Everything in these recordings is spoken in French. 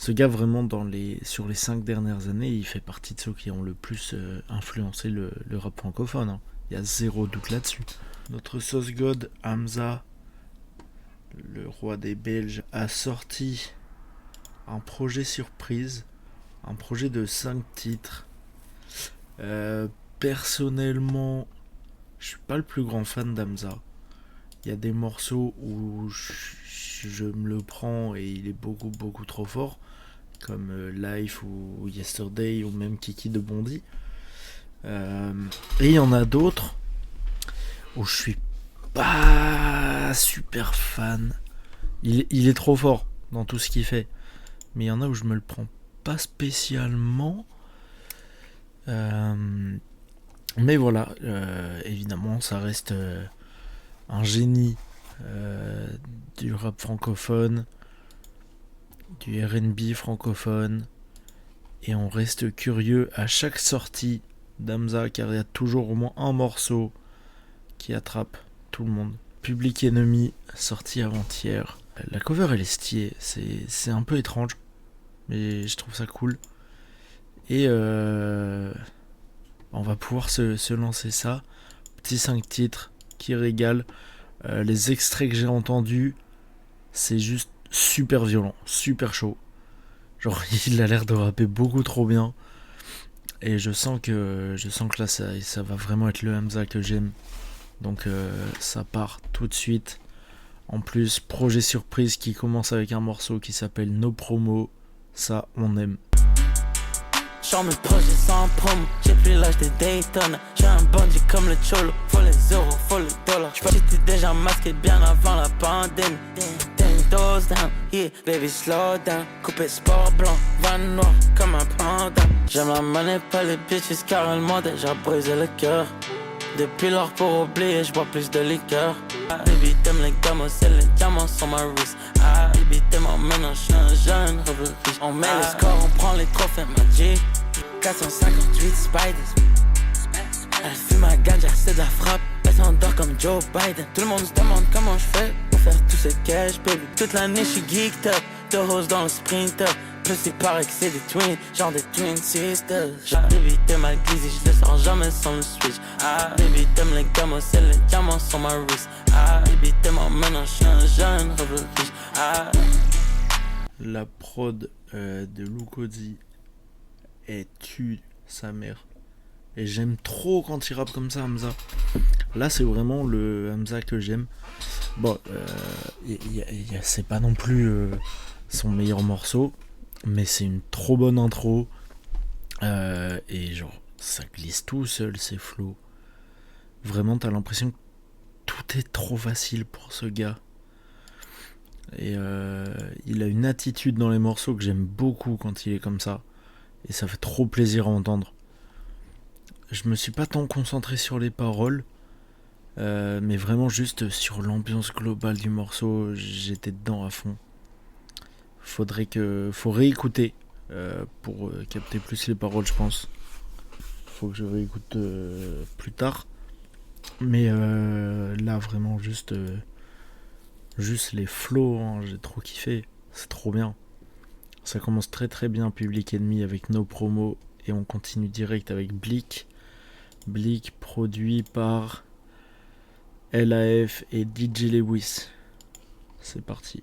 Ce gars, vraiment, sur les 5 dernières années, il fait partie de ceux qui ont le plus influencé le rap francophone, hein. Il y a zéro doute là-dessus. Notre sauce god, Hamza, le roi des Belges, a sorti un projet surprise, un projet de 5 titres. Personnellement, je suis pas le plus grand fan d'Hamza. Il y a des morceaux où je me le prends et il est beaucoup beaucoup trop fort, comme Life ou Yesterday ou même Kiki de Bondy. Et il y en a d'autres où je suis pas super fan. Il est trop fort dans tout ce qu'il fait. Mais il y en a où je me le prends pas spécialement. Mais voilà, évidemment, ça reste un génie du rap francophone, du R&B francophone. Et on reste curieux à chaque sortie d'Hamza, car il y a toujours au moins un morceau qui attrape tout le monde. Public Enemy, sorti avant-hier. La cover elle est stylée, c'est un peu étrange, mais je trouve ça cool. Et on va pouvoir se lancer ça. Petit 5 titres qui régalent. Les extraits que j'ai entendus, c'est juste super violent, super chaud. Genre il a l'air de rapper beaucoup trop bien. Et je sens que là ça va vraiment être le Hamza que j'aime. Donc ça part tout de suite. En plus, projet surprise qui commence avec un morceau qui s'appelle No Promo. Ça, on aime. Genre mes projets sans promo, j'ai plus l'âge des Daytona. J'ai un bandit comme le Cholo, faut les euros, faut les dollars. J'étais déjà masqué bien avant la pandémie. Dose down, yeah, baby slow down. Coupé sport blanc, van noir comme un panda. J'aime la monnaie, pas les bitches car elles m'ont déjà brisé le cœur. Depuis lors pour oublier, je bois plus de liqueur. Ah, baby t'aimes les gamos et les diamants sur ma wrist. Ah, baby t'aimes maintenant, je suis un jeune revenu riche. On met les scores, on prend les trophées, ma G. 458 Spiders. Elle fume ma ganja, c'est de la frappe. Elle s'endort comme Joe Biden. Tout le monde se demande comment je fais pour faire tous ces cash, baby. Toute l'année, je suis geeked up. Deux roses dans le sprinter. Plus il paraît que c'est des twins, genre des twin sisters. Baby t'aimes ma glizzy, je le sors jamais sans le switch. Ah, baby t'aimes les gamos et les diamants sur ma wrist. Ah, baby t'aimes maintenant, je suis un jeune revenu riche. Ah. La prod de Lukozi tue sa mère. Et j'aime trop quand il rappe comme ça, Hamza. Là, c'est vraiment le Hamza que j'aime. Bon, c'est pas non plus son meilleur morceau, mais c'est une trop bonne intro. Et genre, ça glisse tout seul, ces flows. Vraiment, t'as l'impression que tout est trop facile pour ce gars. Et il a une attitude dans les morceaux que j'aime beaucoup quand il est comme ça. Et ça fait trop plaisir à entendre. Je me suis pas tant concentré sur les paroles, mais vraiment juste sur l'ambiance globale du morceau. J'étais dedans à fond. Faut réécouter pour capter plus les paroles, je pense. Faut que je réécoute plus tard. Mais là, vraiment, juste les flows, hein, j'ai trop kiffé. C'est trop bien. Ça commence très très bien, Public Enemy avec No Promo. Et on continue direct avec Blick. Blick produit par LAF et DJ Lewis. C'est parti.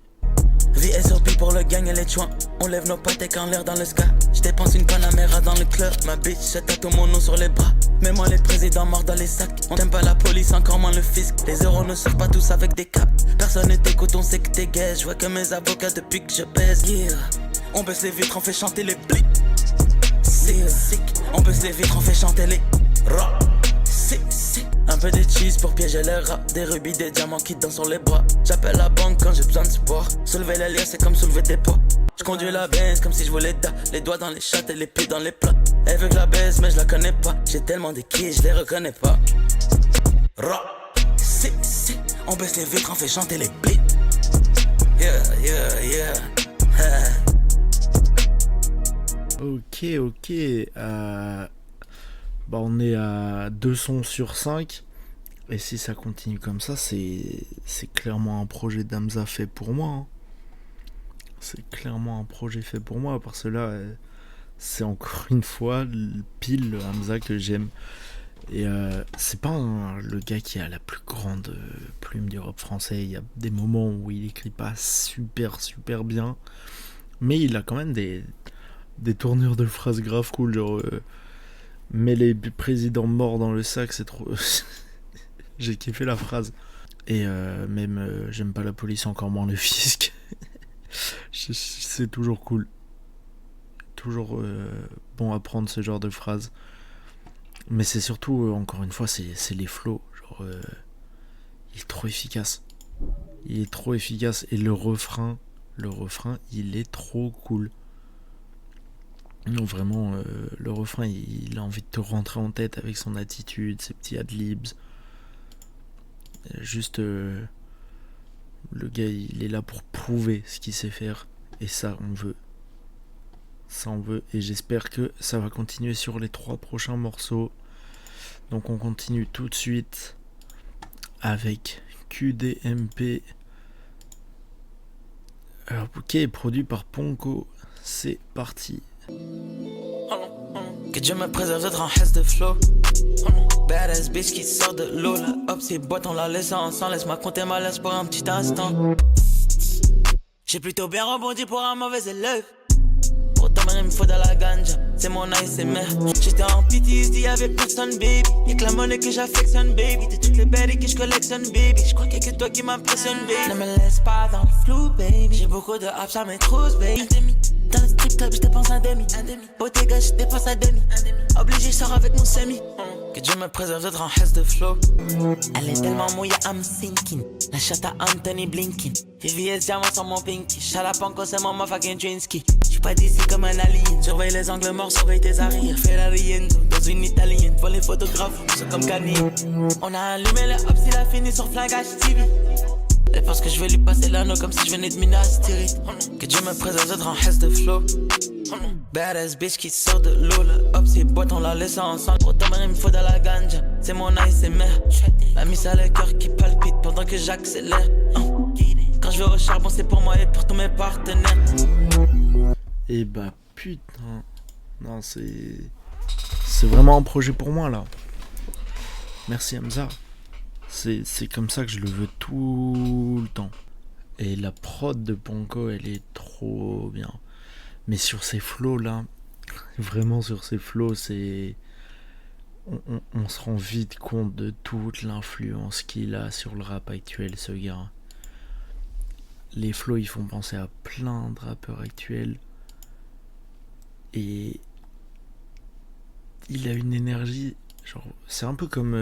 VSOP pour le gang et les joints. On lève nos patek en l'air dans le sky. J'dépense une Panamera dans le club. Ma bitch, je tatoue mon nom sur les bras. Mets-moi les présidents morts dans les sacs. On t'aime pas la police, encore moins le fisc. Les euros ne sortent pas tous avec des caps. Personne ne t'écoute, on sait que t'es gay. Je vois que mes avocats depuis que je pèse. Yeah. On baisse les vitres, on fait chanter les blics. Sick. On baisse les vitres, on fait chanter les rap. Sick. Un peu de cheese pour piéger le rap. Des rubis, des diamants qui dansent sur les bras. J'appelle la banque quand j'ai besoin de support. Soulever les liens, c'est comme soulever des poids. J'conduis la Benz comme si je voulais les doigts dans les chattes et les pieds dans les plats. Elle veut que la baisse, mais je la connais pas. J'ai tellement de kills, je les reconnais pas. Rap. Sick. On baisse les vitres, on fait chanter les blics. Yeah. Ok. On est à 2 sons sur 5. Et si ça continue comme ça, c'est clairement un projet d'Hamza fait pour moi, hein. C'est clairement un projet fait pour moi, parce que là, c'est encore une fois pile le Hamza que j'aime. Et c'est pas le gars qui a la plus grande plume du rap français. Il y a des moments où il écrit pas super bien, mais il a quand même des tournures de phrases grave cool, genre mais les présidents morts dans le sac, c'est trop. J'ai kiffé la phrase. Et même j'aime pas la police, encore moins le fisc. C'est toujours cool. Toujours bon à prendre ce genre de phrases. Mais c'est surtout, encore une fois, c'est les flows. Genre, il est trop efficace. Il est trop efficace. Et le refrain, il est trop cool. Non, vraiment, le refrain, il a envie de te rentrer en tête avec son attitude, ses petits adlibs. Juste, le gars, il est là pour prouver ce qu'il sait faire. Et ça, on veut. Ça, on veut. Et j'espère que ça va continuer sur les 3 prochains morceaux. Donc, on continue tout de suite avec QDMP. Alors, ok, produit par Ponko. C'est parti. Que Dieu me préserve d'être en hesse de flow. Badass bitch qui sort de l'eau. La hop, c'est boîte, on la laisse ensemble. Laisse-moi compter ma laisse pour un petit instant. J'ai plutôt bien rebondi pour un mauvais élève. Pourtant, il me faut de la ganja. C'est mon ASMR. J'étais en PTSD, y'avait personne, baby. Y'a que la monnaie que j'affectionne, baby. De toutes les belles que je collectionne, baby. J'crois qu'il y a que toi qui m'impressionne, baby. Ne me laisse pas dans le flou, baby. J'ai beaucoup de hop, ça m'étrousse, baby. Dans le strip club, j'dépense un demi. Bottega, j'dépense un demi. Obligé, j'sors avec mon semi. Que Dieu me préserve d'être en hesse de flow. Elle est tellement mouillée, I'm sinking. La chatte à Anthony Blinking. VVS diamant sur mon pinky. Chalapanko, c'est mon motherfucking Drinsky. J'suis pas d'ici comme un alien. Surveille les angles morts, surveille tes arrières. Fais la riendo dans une italienne. Pour les photographes, c'est comme Kanye. On a allumé les hops, il a fini sur Flagage TV. Elle pense que je vais lui passer l'anneau comme si je venais de Minas Tirith. Que Dieu me préserve d'être en hesse de flow. Badass bitch qui sort de l'eau. La hop, c'est boîte, on la laisse ensemble. Pourtant, il me faut de la ganja. C'est mon ASMR. La mise à le cœur qui palpite pendant que j'accélère. Quand je vais au charbon, c'est pour moi et pour tous mes partenaires. Et bah putain. Non, c'est vraiment un projet pour moi là. Merci Hamza. C'est comme ça que je le veux tout le temps. Et la prod de Ponko, elle est trop bien. Mais sur ces flows là, vraiment sur ces flows, c'est... On se rend vite compte de toute l'influence qu'il a sur le rap actuel, ce gars. Les flows, ils font penser à plein de rappeurs actuels. Et il a une énergie, genre, c'est un peu comme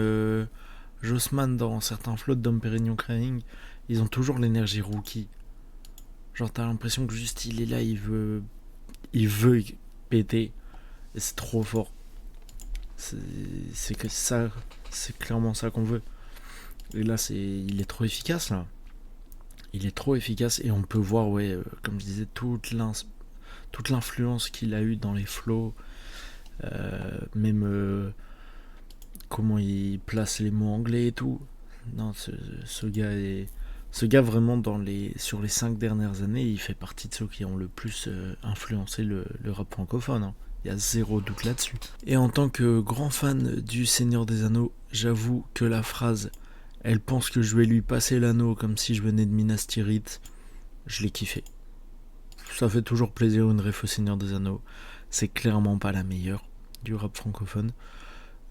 Jossman dans certains flots de Dom Pérignon Crying. Ils ont toujours l'énergie rookie. Genre, t'as l'impression que juste il est là, il veut péter. Et c'est trop fort. C'est que ça, c'est clairement ça qu'on veut. Et là, il est trop efficace là. Il est trop efficace et on peut voir, ouais, comme je disais, toute l'influence qu'il a eu dans les flows, même comment il place les mots anglais et tout. Non, ce gars vraiment sur les 5 dernières années, il fait partie de ceux qui ont le plus influencé le rap francophone. Hein. Il y a zéro doute là-dessus. Et en tant que grand fan du Seigneur des Anneaux, j'avoue que la phrase « Elle pense que je vais lui passer l'anneau comme si je venais de Minas Tirith », je l'ai kiffé. Ça fait toujours plaisir une ref au Seigneur des Anneaux. C'est clairement pas la meilleure du rap francophone.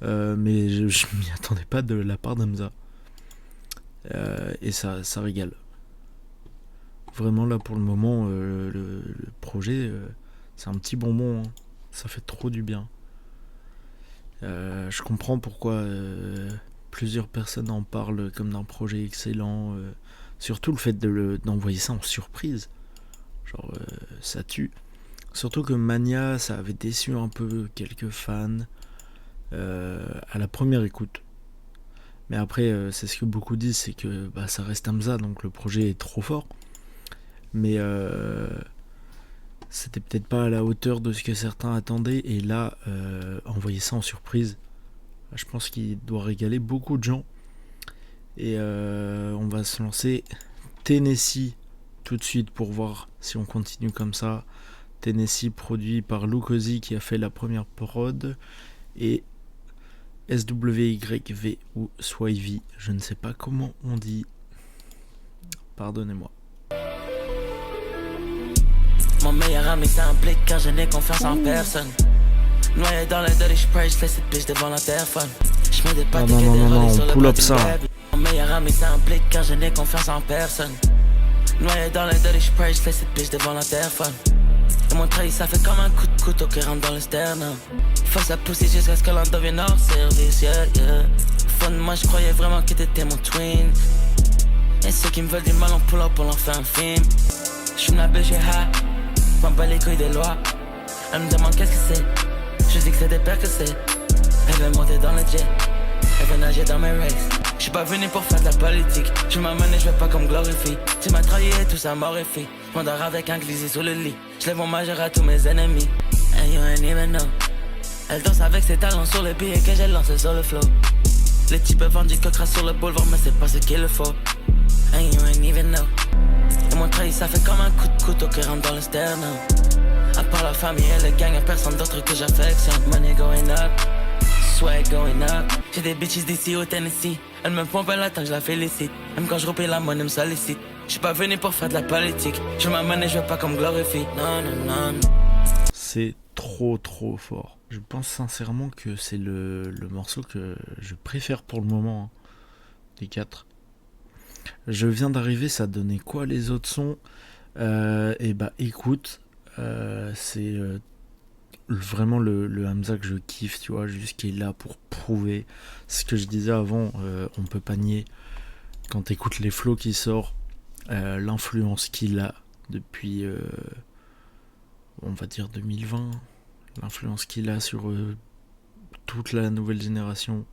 Mais je m'y attendais pas de la part d'Hamza. Et ça régale. Vraiment là pour le moment, le projet, c'est un petit bonbon. Hein. Ça fait trop du bien. Je comprends pourquoi plusieurs personnes en parlent comme d'un projet excellent. Surtout le fait d'envoyer ça en surprise. Genre, ça tue. Surtout que Mania, ça avait déçu un peu quelques fans à la première écoute. Mais après, c'est ce que beaucoup disent, c'est que ça reste Hamza, donc le projet est trop fort. Mais c'était peut-être pas à la hauteur de ce que certains attendaient. Et là, envoyer ça en surprise, je pense qu'il doit régaler beaucoup de gens. Et on va se lancer Tennessee, tout de suite pour voir si on continue comme ça. Tennessee produit par Lukosi qui a fait la première prod et SWYV ou Swivy, je ne sais pas comment on dit. Pardonnez-moi. Mon meilleur ami s'implique car je n'ai confiance en personne. Noyé dans le dirty spray, je laisse cette bitch devant l'interphone. Je mets des pâtes et des relais sur le pull up ça. Mon meilleur ami s'implique car je n'ai confiance en personne. Noyé dans le dirty spray, je laisse cette bitch devant l'interphone. Et mon trahi ça fait comme un coup de couteau qui rentre dans le sternum. Faut sa pousser jusqu'à ce que l'on devienne hors service, yeah, yeah. Au fond de moi je croyais vraiment que t'étais mon twin. Et ceux qui me veulent du mal on pull up pour leur faire un film. J'fume la BGH, m'en bats les couilles des lois. Elle me demande qu'est-ce que c'est. Je dis que c'est des pères que c'est. Elle veut monter dans le jet. Elle veut nager dans mes races. J'suis pas venu pour faire de la politique. Je m'amène et je vais pas comme glorifie. Tu m'as trahi et tout ça m'horrifie. M'endors avec un glissé sous le lit. J'lève mon majeur à tous mes ennemis. And you ain't even know. Elle danse avec ses talons sur le billet que j'ai lancé sur le flow. Les types vendent du coca sur le boulevard mais c'est pas ce qu'il faut. And you ain't even know. Et mon trahi ça fait comme un coup de couteau qui rentre dans le sternum. À part la famille et le gang, y'a personne d'autre que j'affectionne. Money going up, swag going up. J'ai des bitches d'ici au Tennessee. Elles me pompent la temps, je la félicite. Même quand je repère la monnaie, me sollicite. J'suis pas venu pour faire de la politique. Je m'amène et je vais pas comme glorifie. Non, non, non. C'est trop fort. Je pense sincèrement que c'est le morceau que je préfère pour le moment, hein, des 4. Je viens d'arriver, ça donnait quoi les autres sons? Et bah écoute, c'est vraiment le Hamza que je kiffe, tu vois, juste qui est là pour prouver ce que je disais avant. On peut pas nier quand t'écoutes les flows qui sortent, l'influence qu'il a depuis on va dire 2020, l'influence qu'il a sur toute la nouvelle génération,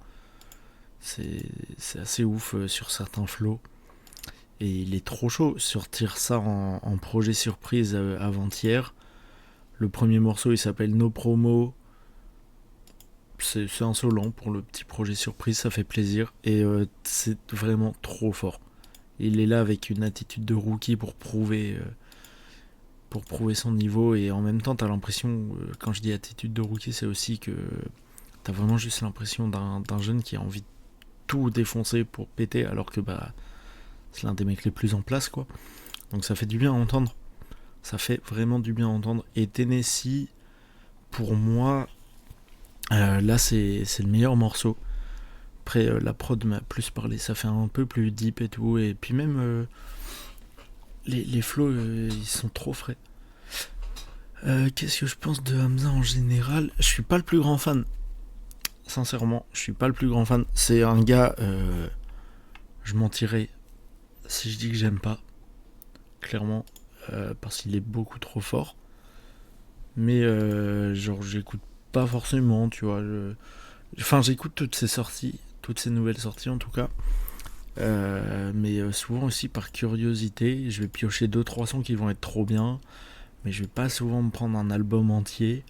c'est assez ouf sur certains flows. Et il est trop chaud. Sortir ça en projet surprise avant-hier. Le premier morceau il s'appelle No Promo. C'est insolent pour le petit projet surprise, ça fait plaisir. Et c'est vraiment trop fort. Il est là avec une attitude de rookie pour prouver son niveau. Et en même temps t'as l'impression, quand je dis attitude de rookie, c'est aussi que t'as vraiment juste l'impression d'un jeune qui a envie de tout défoncer pour péter, alors que bah c'est l'un des mecs les plus en place, quoi. Donc ça fait du bien à entendre. Ça fait vraiment du bien à entendre. Et Tennessee, pour moi, là c'est le meilleur morceau. Après la prod m'a plus parlé. Ça fait un peu plus deep et tout. Et puis même les flows, ils sont trop frais. Qu'est-ce que je pense de Hamza en général? Je suis pas le plus grand fan. Sincèrement, je suis pas le plus grand fan. C'est un gars, je mentirais si je dis que j'aime pas, clairement, parce qu'il est beaucoup trop fort. Mais genre j'écoute pas forcément, tu vois. Enfin j'écoute toutes ces sorties, toutes ces nouvelles sorties en tout cas. Mais souvent aussi par curiosité, je vais piocher 2-3 sons qui vont être trop bien, mais je vais pas souvent me prendre un album entier.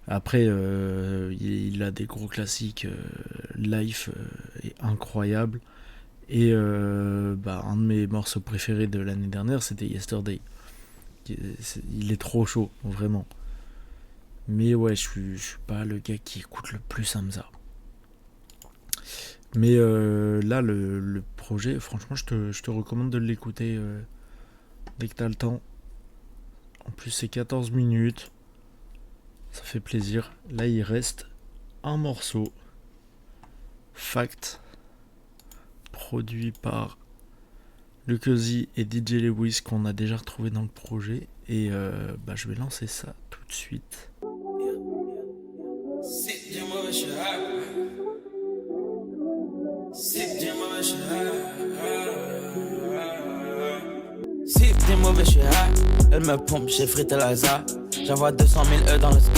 Après il a des gros classiques, Life est incroyable. Et un de mes morceaux préférés de l'année dernière, c'était Yesterday. Il est trop chaud, vraiment. Mais ouais, je suis pas le gars qui écoute le plus Hamza. Mais là, le projet, franchement, je te recommande de l'écouter dès que t'as le temps. En plus, c'est 14 minutes. Ça fait plaisir. Là, il reste un morceau. Fact. Produit par Lukosi et DJ Lewis qu'on a déjà retrouvé dans le projet. Et je vais lancer ça tout de suite. Elle me pompe, j'ai frité l'Alsa. J'envoie 200 000 dans le sky.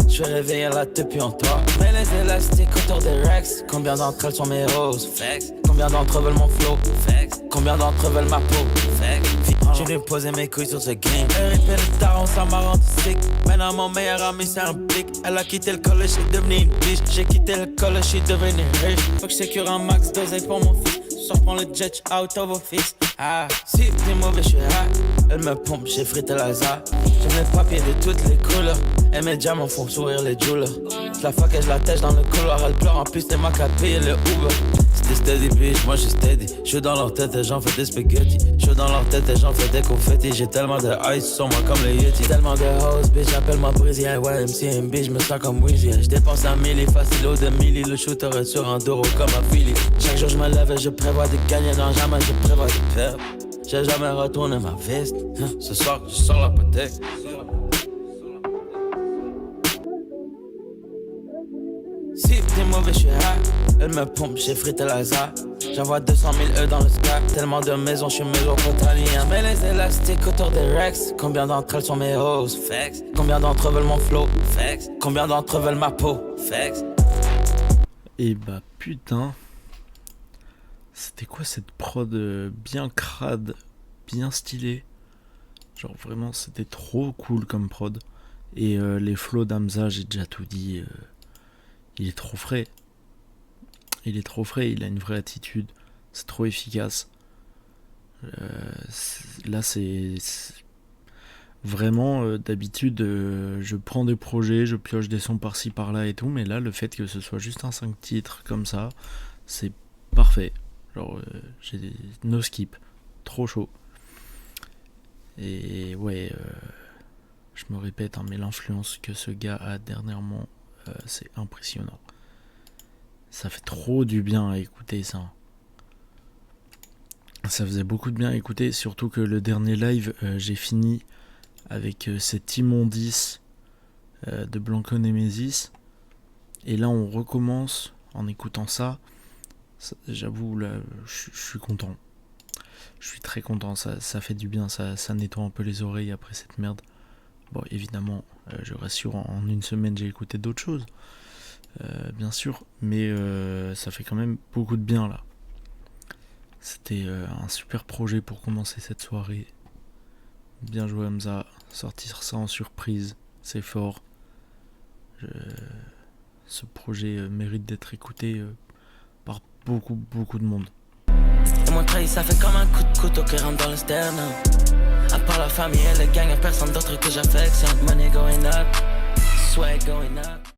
Je vais réveiller la depuis en toi. Mets les élastiques autour des Rex. Combien d'entre elles sont mes roses? Flex. Combien d'entre eux veulent mon flow? Flex. Combien d'entre eux veulent ma peau? Flex. J'ai dû poser mes couilles sur ce game. Elle répète le daron, ça m'a rendu sick. Maintenant mon meilleur ami c'est un blick. Elle a quitté le collège, je suis devenu une biche. J'ai quitté le collège, je suis devenu riche. Faut que je sécure un max d'oseille pour mon fils. soir je prends le jet out of office. Ah, si t'es mauvais, je suis hot. Elle me pompe, j'ai frité la za. J'aime les papiers de toutes les couleurs. Et mes diamants font sourire les jewelers. Je la fuck et je la tèche dans le couloir. Elle pleure en plus, c'est moi qui a payé le Uber. C'était steady bitch, moi j'suis steady. J'suis dans leur tête et j'en fais des spaghettis. J'suis dans leur tête et j'en fais des confettis. J'ai tellement de ice sur moi comme les Yeti. Tellement de hoes, bitch, appelle-moi Brisien. Ouais, MCMB, j'me sens comme Weezy. J'dépense un milli, facile au de milli. Le shooter est sur un doro comme un Philly. Chaque jour j'me lève et je prévois de gagner. Non, jamais je prévois de perdre. J'ai jamais retourné ma veste. Ce soir, je sors la hypothèque. Si t'es mauvais, je suis hot. Elle me pompe, j'ai frité la za. J'envoie 200 000 dans le sky. Tellement de maisons, je suis mésopotamien. Mets les élastiques autour des Rex. Combien d'entre elles sont mes hoes? Fex. Combien d'entre eux veulent mon flow? Fex. Combien d'entre eux veulent ma peau? Fex. Et bah putain. C'était quoi cette prod bien crade, bien stylée. Genre vraiment c'était trop cool comme prod. Et les flows d'Hamza, j'ai déjà tout dit. Il est trop frais. Il est trop frais, il a une vraie attitude. C'est trop efficace. Là c'est vraiment d'habitude je prends des projets, je pioche des sons par-ci par-là et tout, mais là le fait que ce soit juste un 5 titres comme ça, c'est parfait. Genre j'ai no skip, trop chaud. Et ouais, je me répète, hein, mais l'influence que ce gars a dernièrement, c'est impressionnant. Ça fait trop du bien à écouter ça. Ça faisait beaucoup de bien à écouter, surtout que le dernier live, j'ai fini avec cette immondice de Blanco Nemesis. Et là on recommence en écoutant ça. J'avoue, là, je suis content. Je suis très content, ça fait du bien, ça nettoie un peu les oreilles après cette merde. Bon, évidemment, je rassure, en une semaine j'ai écouté d'autres choses, bien sûr, mais ça fait quand même beaucoup de bien là. C'était un super projet pour commencer cette soirée. Bien joué Hamza, sortir ça en surprise, c'est fort. Ce projet mérite d'être écouté par beaucoup de monde. Et mon trahi, ça fait comme un coup de couteau qui rentre dans le sternum. À part la famille et le gang, y'a personne d'autre que j'affectionne. Money going up, swag going up.